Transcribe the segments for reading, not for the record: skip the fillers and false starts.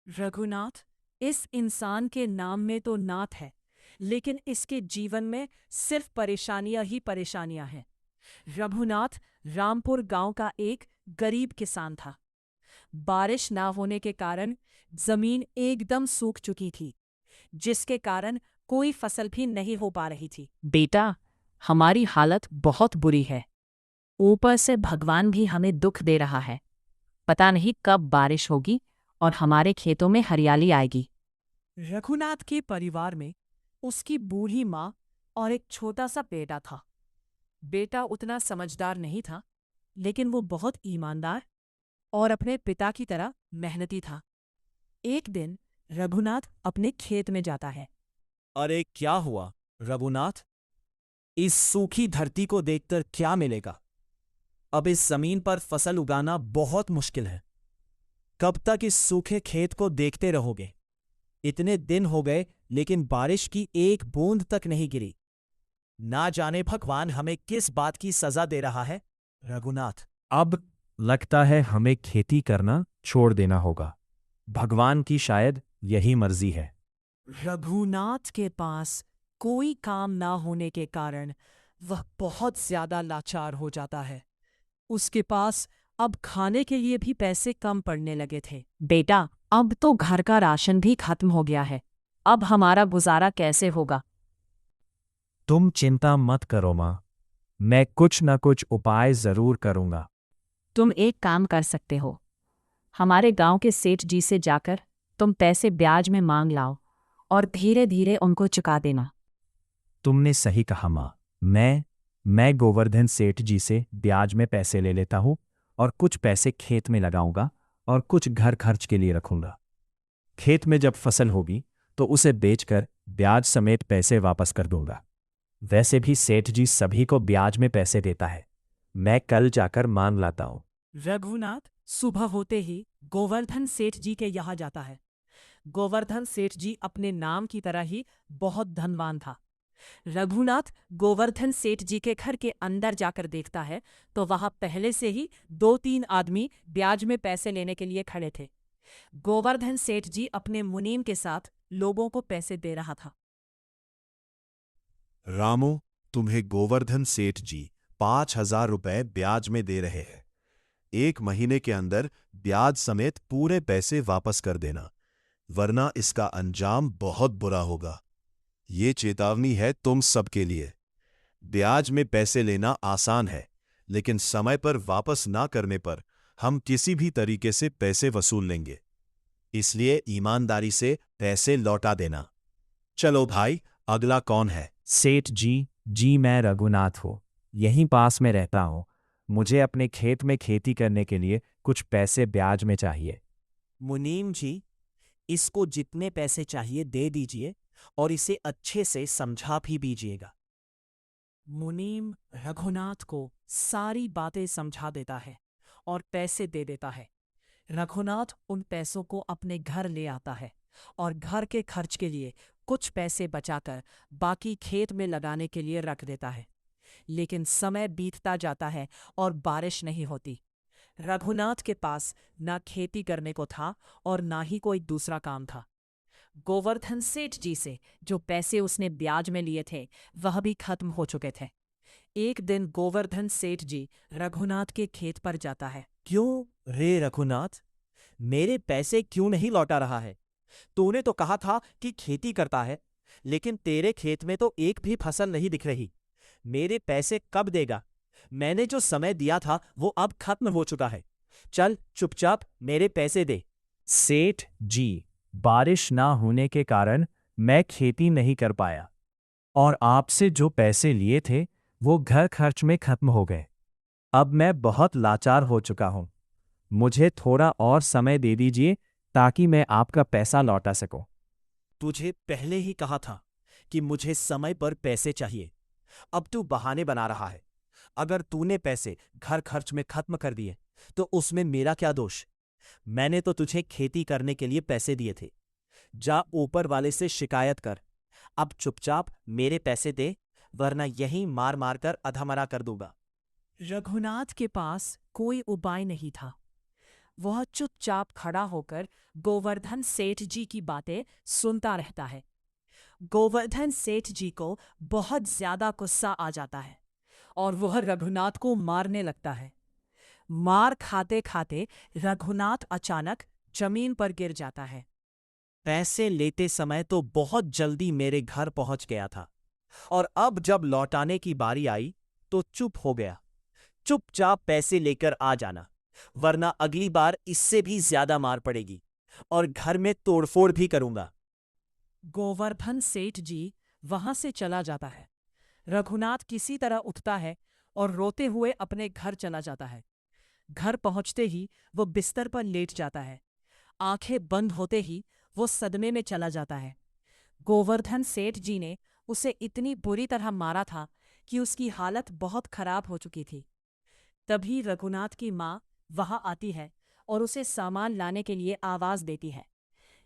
रघुनाथ, इस इंसान के नाम में तो नाथ है, लेकिन इसके जीवन में सिर्फ परेशानियां ही परेशानियां हैं। रघुनाथ रामपुर गांव का एक गरीब किसान था। बारिश ना होने के कारण जमीन एकदम सूख चुकी थी, जिसके कारण कोई फसल भी नहीं हो पा रही थी। बेटा, हमारी हालत बहुत बुरी है। ऊपर से भगवान भी हमें दुख दे रहा है। पता नहीं कब बारिश होगी और हमारे खेतों में हरियाली आएगी। रघुनाथ के परिवार में उसकी बूढ़ी माँ और एक छोटा सा बेटा था। बेटा उतना समझदार नहीं था, लेकिन वो बहुत ईमानदार और अपने पिता की तरह मेहनती था। एक दिन रघुनाथ अपने खेत में जाता है। अरे क्या हुआ रघुनाथ? इस सूखी धरती को देखकर क्या मिलेगा? अब इस जमीन पर फसल उगाना बहुत मुश्किल है। कब तक इस सूखे खेत को देखते रहोगे? इतने दिन हो गए लेकिन बारिश की एक बूंद तक नहीं गिरी। ना जाने भगवान हमें किस बात की सजा दे रहा है। रघुनाथ, अब लगता है हमें खेती करना छोड़ देना होगा। भगवान की शायद यही मर्जी है। रघुनाथ के पास कोई काम ना होने के कारण वह बहुत ज्यादा लाचार हो जाता है। उसके पास अब खाने के लिए भी पैसे कम पड़ने लगे थे। बेटा, अब तो घर का राशन भी खत्म हो गया है। अब हमारा गुजारा कैसे होगा? तुम चिंता मत करो माँ, मैं कुछ न कुछ उपाय जरूर करूंगा। तुम एक काम कर सकते हो। हमारे गांव के सेठ जी से जाकर तुम पैसे ब्याज में मांग लाओ और धीरे धीरे उनको चुका देना। तुमने सही कहा माँ। मैं गोवर्धन सेठ जी से ब्याज में पैसे ले लेता हूँ और कुछ पैसे खेत में लगाऊंगा और कुछ घर खर्च के लिए रखूंगा। खेत में जब फसल होगी तो उसे बेचकर ब्याज समेत पैसे वापस कर दूंगा। वैसे भी सेठ जी सभी को ब्याज में पैसे देता है। मैं कल जाकर मान लाता हूँ। रघुनाथ सुबह होते ही गोवर्धन सेठ जी के यहाँ जाता है। गोवर्धन सेठ जी अपने नाम की तरह ही बहुत धनवान था। रघुनाथ गोवर्धन सेठ जी के घर के अंदर जाकर देखता है तो वहां पहले से ही 2-3 आदमी ब्याज में पैसे लेने के लिए खड़े थे। गोवर्धन सेठ जी अपने मुनीम के साथ लोगों को पैसे दे रहा था। रामू, तुम्हें गोवर्धन सेठ जी 5,000 रुपए ब्याज में दे रहे हैं। 1 महीने के अंदर ब्याज समेत पूरे पैसे वापस कर देना, वरना इसका अंजाम बहुत बुरा होगा। ये चेतावनी है तुम सबके लिए। ब्याज में पैसे लेना आसान है, लेकिन समय पर वापस ना करने पर हम किसी भी तरीके से पैसे वसूल लेंगे। इसलिए ईमानदारी से पैसे लौटा देना। चलो भाई, अगला कौन है? सेठ जी मैं रघुनाथ हूँ। यहीं पास में रहता हूँ। मुझे अपने खेत में खेती करने के लिए कुछ पैसे ब्याज में चाहिए। मुनीम जी, इसको जितने पैसे चाहिए दे दीजिए और इसे अच्छे से समझा भी दीजिएगा। मुनीम रघुनाथ को सारी बातें समझा देता है और पैसे दे देता है। रघुनाथ उन पैसों को अपने घर ले आता है और घर के खर्च के लिए कुछ पैसे बचाकर बाकी खेत में लगाने के लिए रख देता है। लेकिन समय बीतता जाता है और बारिश नहीं होती। रघुनाथ के पास ना खेती करने को था और ना ही कोई दूसरा काम था। गोवर्धन सेठ जी से जो पैसे उसने ब्याज में लिए थे वह भी खत्म हो चुके थे। एक दिन गोवर्धन सेठ जी रघुनाथ के खेत पर जाता है। क्यों रे रघुनाथ, मेरे पैसे क्यों नहीं लौटा रहा है? तूने तो कहा था कि खेती करता है, लेकिन तेरे खेत में तो एक भी फसल नहीं दिख रही। मेरे पैसे कब देगा? मैंने जो समय दिया था वो अब खत्म हो चुका है। चल चुपचाप मेरे पैसे दे। सेठ जी, बारिश ना होने के कारण मैं खेती नहीं कर पाया और आपसे जो पैसे लिए थे वो घर खर्च में खत्म हो गए। अब मैं बहुत लाचार हो चुका हूँ। मुझे थोड़ा और समय दे दीजिए ताकि मैं आपका पैसा लौटा सकूं। तुझे पहले ही कहा था कि मुझे समय पर पैसे चाहिए। अब तू बहाने बना रहा है। अगर तूने पैसे घर खर्च में खत्म कर दिए तो उसमें मेरा क्या दोष? मैंने तो तुझे खेती करने के लिए पैसे दिए थे। जा ऊपर वाले से शिकायत कर। अब चुपचाप मेरे पैसे दे, वरना यहीं मार मार कर अधमरा कर दूंगा। रघुनाथ के पास कोई उपाय नहीं था। वह चुपचाप खड़ा होकर गोवर्धन सेठ जी की बातें सुनता रहता है। गोवर्धन सेठ जी को बहुत ज्यादा गुस्सा आ जाता है और वह रघुनाथ को मारने लगता है। मार खाते खाते रघुनाथ अचानक जमीन पर गिर जाता है। पैसे लेते समय तो बहुत जल्दी मेरे घर पहुंच गया था, और अब जब लौटाने की बारी आई तो चुप हो गया। चुपचाप पैसे लेकर आ जाना, वरना अगली बार इससे भी ज्यादा मार पड़ेगी और घर में तोड़फोड़ भी करूंगा। गोवर्धन सेठ जी वहां से चला जाता है। रघुनाथ किसी तरह उठता है और रोते हुए अपने घर चला जाता है। घर पहुंचते ही वो बिस्तर पर लेट जाता है। आंखें बंद होते ही वो सदमे में चला जाता है। गोवर्धन सेठ जी ने उसे इतनी बुरी तरह मारा था कि उसकी हालत बहुत खराब हो चुकी थी। तभी रघुनाथ की माँ वहां आती है और उसे सामान लाने के लिए आवाज देती है,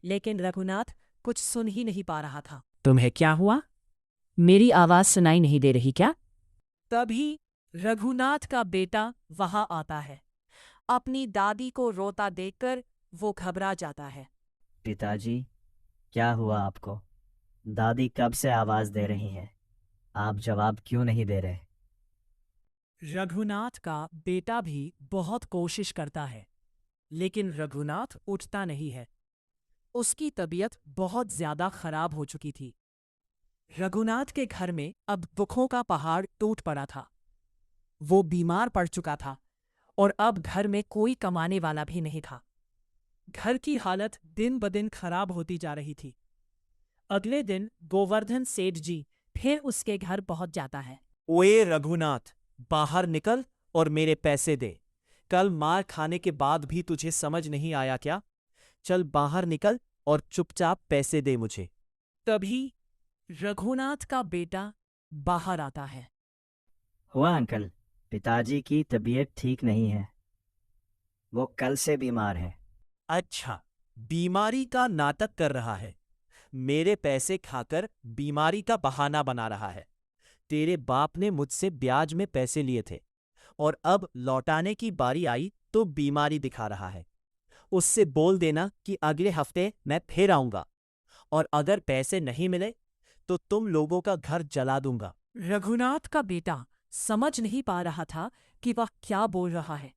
लेकिन रघुनाथ कुछ सुन ही नहीं पा रहा था। तुम्हें क्या हुआ? मेरी आवाज सुनाई नहीं दे रही क्या? तभी रघुनाथ का बेटा वहां आता है। अपनी दादी को रोता देखकर वो घबरा जाता है। पिताजी, क्या हुआ आपको? दादी कब से आवाज दे रही हैं? आप जवाब क्यों नहीं दे रहे? रघुनाथ का बेटा भी बहुत कोशिश करता है, लेकिन रघुनाथ उठता नहीं है। उसकी तबीयत बहुत ज्यादा खराब हो चुकी थी। रघुनाथ के घर में अब दुखों का पहाड़ टूट पड़ा था। वो बीमार पड़ चुका था और अब घर में कोई कमाने वाला भी नहीं था। घर की हालत दिन ब दिन खराब होती जा रही थी। अगले दिन गोवर्धन सेठ जी फिर उसके घर पहुंच जाता है। ओए रघुनाथ, बाहर निकल और मेरे पैसे दे। कल मार खाने के बाद भी तुझे समझ नहीं आया क्या? चल बाहर निकल और चुपचाप पैसे दे मुझे। तभी रघुनाथ का बेटा बाहर आता है। हुआ अंकल, पिताजी की तबीयत ठीक नहीं है। वो कल से बीमार है। अच्छा, बीमारी का नाटक कर रहा है। मेरे पैसे खाकर बीमारी का बहाना बना रहा है। तेरे बाप ने मुझसे ब्याज में पैसे लिए थे और अब लौटाने की बारी आई तो बीमारी दिखा रहा है। उससे बोल देना कि अगले हफ्ते मैं फिर आऊंगा, और अगर पैसे नहीं मिले तो तुम लोगों का घर जला दूंगा। रघुनाथ का बेटा समझ नहीं पा रहा था कि वह क्या बोल रहा है।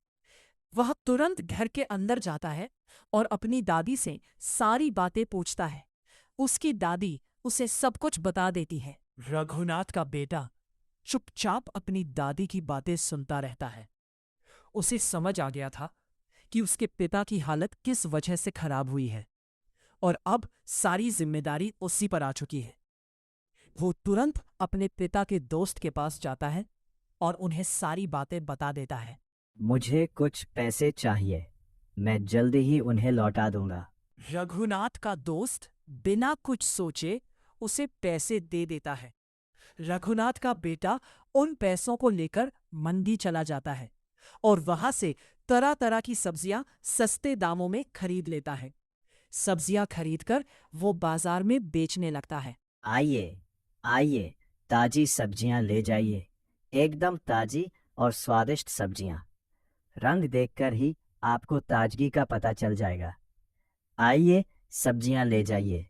वह तुरंत घर के अंदर जाता है और अपनी दादी से सारी बातें पूछता है। उसकी दादी उसे सब कुछ बता देती है। रघुनाथ का बेटा चुपचाप अपनी दादी की बातें सुनता रहता है। उसे समझ आ गया था कि उसके पिता की हालत किस वजह से खराब हुई है, और अब सारी जिम्मेदारी उसी पर आ चुकी है। वो तुरंत अपने पिता के दोस्त के पास जाता है और उन्हें सारी बातें बता देता है। मुझे कुछ पैसे चाहिए, मैं जल्दी ही उन्हें लौटा दूंगा। रघुनाथ का दोस्त बिना कुछ सोचे उसे पैसे दे देता है। रघुनाथ का बेटा उन पैसों को लेकर मंडी चला जाता है और वहां से तरह तरह की सब्जियां सस्ते दामों में खरीद लेता है। सब्जियां खरीदकर वो बाजार में बेचने लगता है। आइए आइए, ताजी सब्जियां ले जाइए। एकदम ताजी और स्वादिष्ट सब्जियां। रंग देखकर ही आपको ताजगी का पता चल जाएगा। आइए, सब्जियां ले जाइए।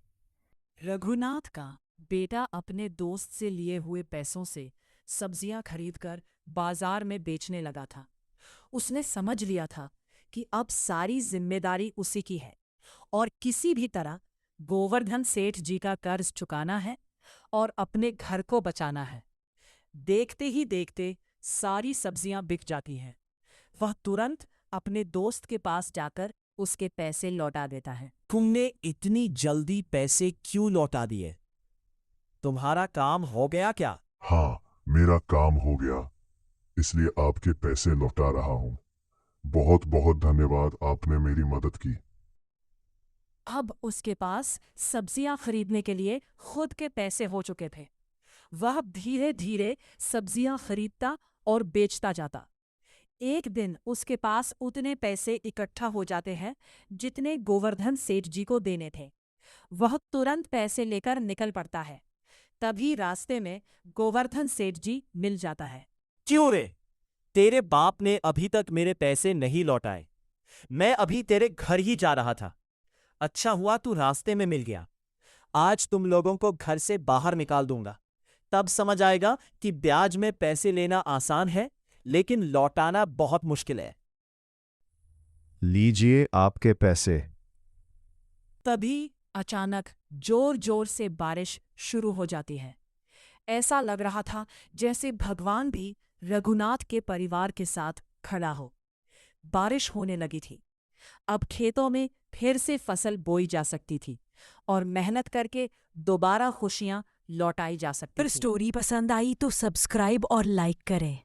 रघुनाथ का बेटा अपने दोस्त से लिए हुए पैसों से सब्जियां खरीदकर बाजार में बेचने लगा था। उसने समझ लिया था कि अब सारी जिम्मेदारी उसी की है और किसी भी तरह गोवर्धन सेठ जी का कर्ज चुकाना है और अपने घर को बचाना है। देखते ही देखते सारी सब्जियां बिक जाती हैं। वह तुरंत अपने दोस्त के पास जाकर उसके पैसे लौटा देता है। तुमने इतनी जल्दी पैसे क्यों लौटा दिए? तुम्हारा काम हो गया क्या? हाँ, मेरा काम हो गया, इसलिए आपके पैसे लौटा रहा हूँ। बहुत बहुत धन्यवाद, आपने मेरी मदद की। अब उसके पास सब्जियां खरीदने के लिए खुद के पैसे हो चुके थे। वह धीरे धीरे सब्जियां खरीदता और बेचता जाता। एक दिन उसके पास उतने पैसे इकट्ठा हो जाते हैं जितने गोवर्धन सेठ जी को देने थे। वह तुरंत पैसे लेकर निकल पड़ता है। तभी रास्ते में गोवर्धन सेठ जी मिल जाता है। क्यों रे? तेरे बाप ने अभी तक मेरे पैसे नहीं लौटाए। मैं अभी तेरे घर ही जा रहा था। अच्छा हुआ तू रास्ते में मिल गया। आज तुम लोगों को घर से बाहर निकाल दूंगा। तब समझ आएगा कि ब्याज में पैसे लेना आसान है, लेकिन लौटाना बहुत मुश्किल है। लीजिए आपके पैसे। तभी अचानक जोर जोर से बारिश शुरू हो जाती है। ऐसा लग रहा था जैसे भगवान भी रघुनाथ के परिवार के साथ खड़ा हो। बारिश होने लगी थी। अब खेतों में फिर से फसल बोई जा सकती थी और मेहनत करके दोबारा खुशियां लौटाई जा सकती अगर थी। स्टोरी पसंद आई तो सब्सक्राइब और लाइक करें।